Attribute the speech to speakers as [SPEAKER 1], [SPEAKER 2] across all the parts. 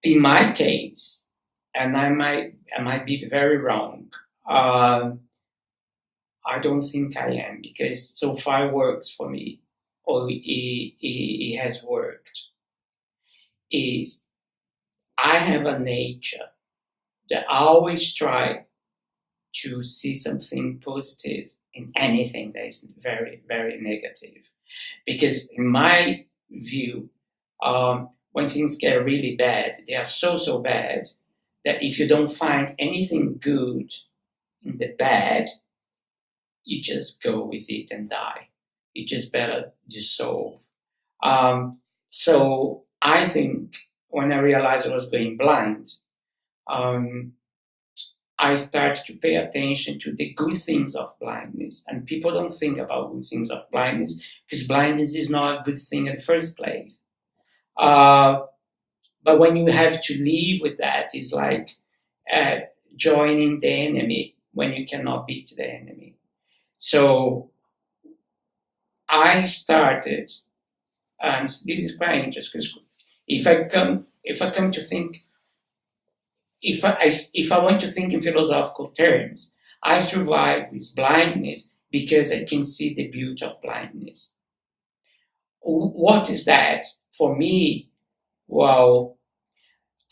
[SPEAKER 1] in my case, and I might be very wrong. I don't think I am, because so far works for me, or it has worked. Is I have a nature that I always try to see something positive in anything that is very, very negative. Because in my view, when things get really bad, they are so, so bad that if you don't find anything good in the bad, you just go with it and die. You just better dissolve. Um, so I think when I realized I was going blind, um, I started to pay attention to the good things of blindness. And people don't think about good things of blindness, because blindness is not a good thing in the first place. Uh, but when you have to live with that, it's like uh, joining the enemy when you cannot beat the enemy. So I started, and this is quite interesting, because if I come to think, if I want to think in philosophical terms, I survive with blindness because I can see the beauty of blindness. What is that? For me, well,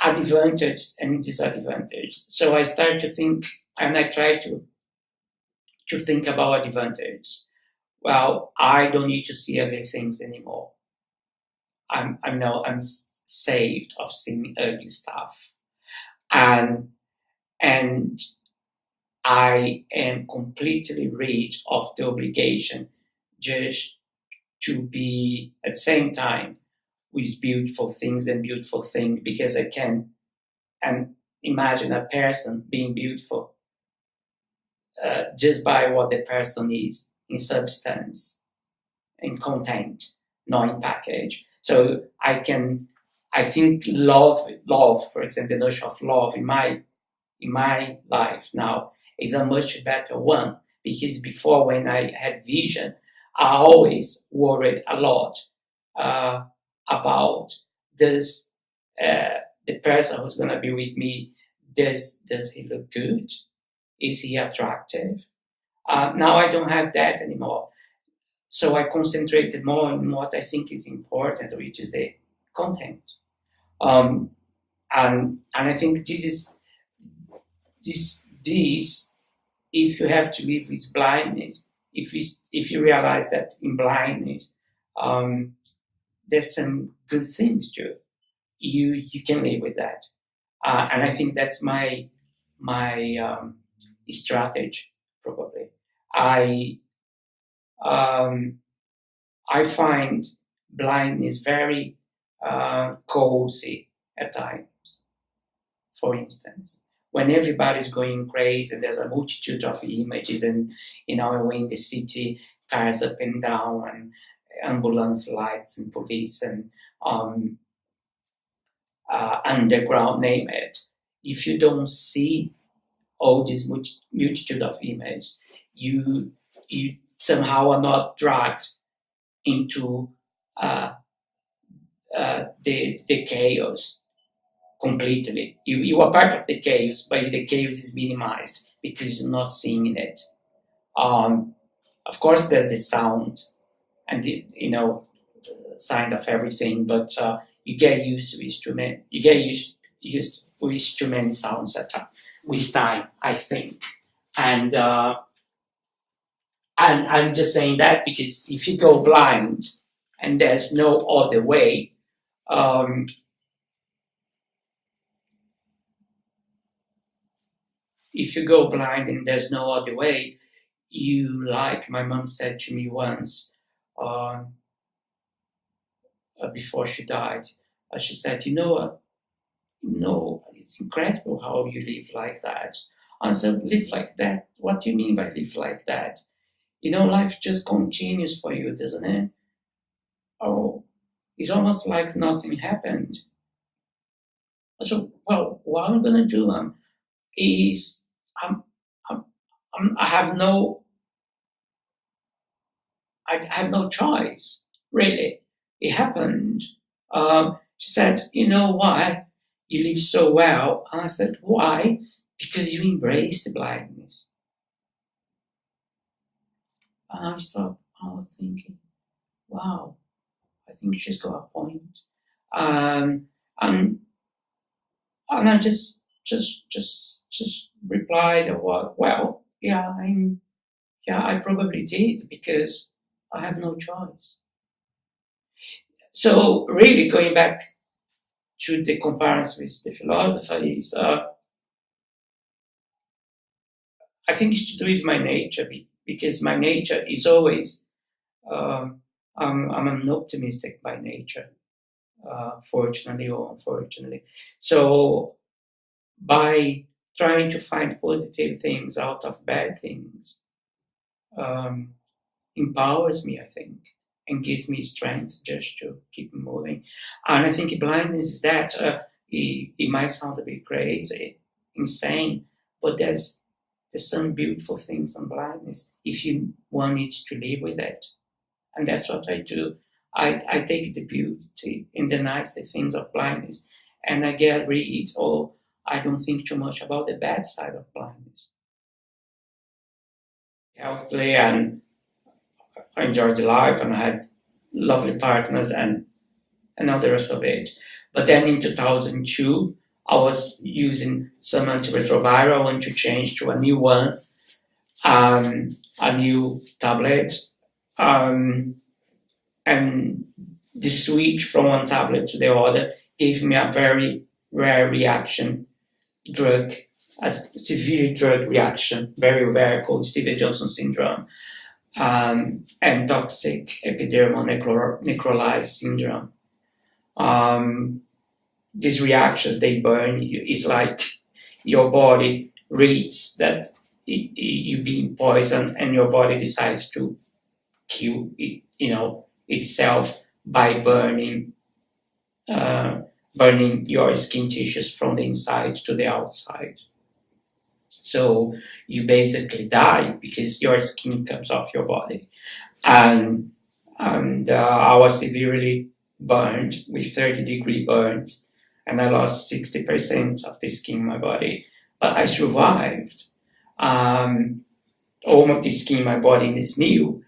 [SPEAKER 1] advantage and disadvantage. So I start to think, and I try to think about advantage. Well, I don't need to see ugly things anymore. I'm saved of seeing ugly stuff, and and I am completely rid of the obligation just to be at the same time with beautiful things and beautiful things, because I can and imagine a person being beautiful just by what the person is in substance, in content, not in package. So I think love, for example, the notion of love in my life now is a much better one, because before, when I had vision, I always worried a lot uh, about does the person who's going to be with me, does he look good? Is he attractive? Now I don't have that anymore. So I concentrated more on what I think is important, which is the content. Um, and I think this, if you have to live with blindness, if you realize that in blindness, um, there's some good things too. You can live with that, and I think that's my strategy, probably. I um, I find blindness very cozy at times. For instance, when everybody's going crazy and there's a multitude of images, and in the city, cars up and down, and ambulance lights and police and um, underground, name it. If you don't see all this multitude of images, you somehow are not dragged into uh, the chaos completely. You are part of the chaos, but the chaos is minimized because you're not seeing it. Um, of course, there's the sound and the sound of everything, but you get used to instrument. You get used with too many sounds at time with time, I think. And and I'm just saying that because if you go blind and there's no other way, um, if you go blind and there's no other way, you, like my mom said to me once, uh, before she died, she said, it's incredible how you live like that. I said, live like that? What do you mean by live like that? Life just continues for you, doesn't it? Oh, it's almost like nothing happened. So, well, what I'm gonna do is I'm, I'm, I have no choice, really. It happened. She said, you know why? You live so well. And I thought, why? Because you embrace the blindness. And I stopped. I was thinking, wow, I think she's got a point. Um, and and I just replied, well, yeah, I probably did because I have no choice. So really, going back to the comparison with the philosopher is, I think it's to do with my nature because my nature is always, um, I'm an optimistic by nature, fortunately or unfortunately. So by trying to find positive things out of bad things, um, empowers me, I think, and gives me strength just to keep moving. And I think blindness is that. It might sound a bit crazy, insane, but there's some beautiful things on blindness if you want it to live with it. And that's what I do. I take the beauty and the nice things of blindness and I get rid, or I don't think too much about the bad side of blindness. Healthily, and I enjoyed the life and I had lovely partners and all the rest of it. But then in 2002, I was using some antiretroviral. I want to change to a new one, a new tablet. Um, and the switch from one tablet to the other gave me a very rare reaction, drug, a severe drug reaction, very rare, called Stevens-Johnson syndrome, and toxic epidermal necrolysis syndrome. Um, these reactions, they burn you. It's like your body reads that you're being poisoned and your body decides to kill it, itself by uh, burning your skin tissues from the inside to the outside. So you basically die because your skin comes off your body. And I was severely burned with 30-degree burns, and I lost 60% of the skin in my body. But I survived. All of the skin in my body is new,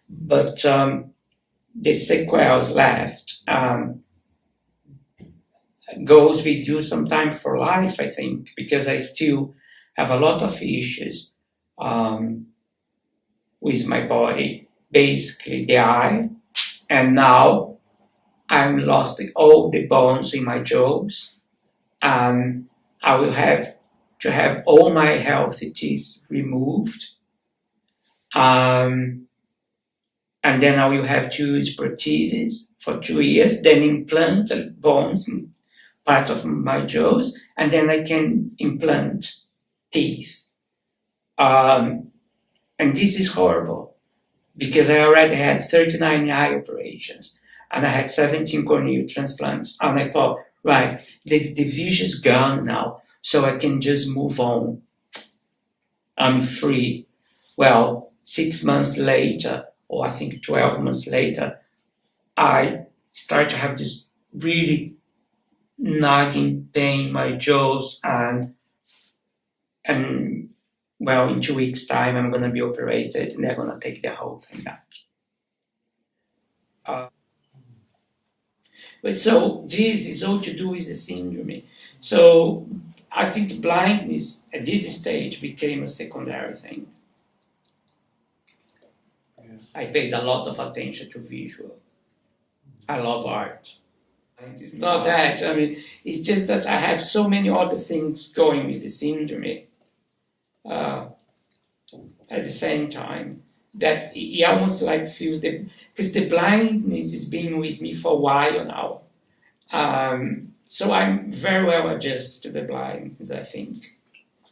[SPEAKER 1] but the sequels left goes with you sometime for life, I think, because I still have a lot of issues um, with my body, basically the eye, and now I'm lost all the bones in my jaws, and I will have to have all my healthy teeth removed, um, and then I will have to use prostheses for 2 years, then implant bones in part of my jaws, and then I can implant teeth. And this is horrible because I already had 39 eye operations and I had 17 corneal transplants. And I thought, right, the vision's gone now, so I can just move on. I'm free. Well, 6 months later, or I think 12 months later, I start to have this really nagging pain in my jaws, and well, in 2 weeks' time, I'm going to be operated, and they're going to take the whole thing out. But so this is all to do with the syndrome. So I think blindness at this stage became a secondary thing. I paid a lot of attention to visual. I love art. It's not that. I mean, it's just that I have so many other things going with the syndrome uh, at the same time that it almost like feels because the blindness has been with me for a while now. So I'm very well adjusted to the blindness, I think.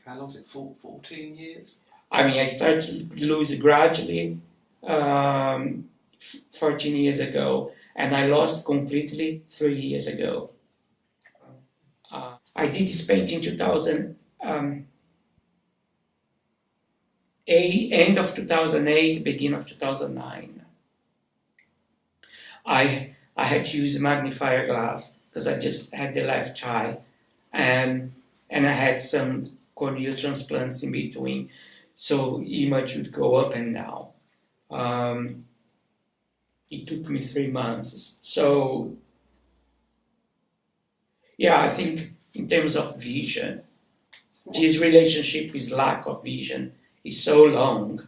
[SPEAKER 2] How long is it for? 14 years?
[SPEAKER 1] I mean, I started to lose gradually 14 years ago, and I lost completely 3 years ago. I did this painting in 2008, end of 2008, beginning of 2009. I had to use a magnifier glass because I just had the left eye and I had some corneal transplants in between, so image would go up and down. It took me 3 months. So yeah, I think in terms of vision, this relationship with lack of vision is so long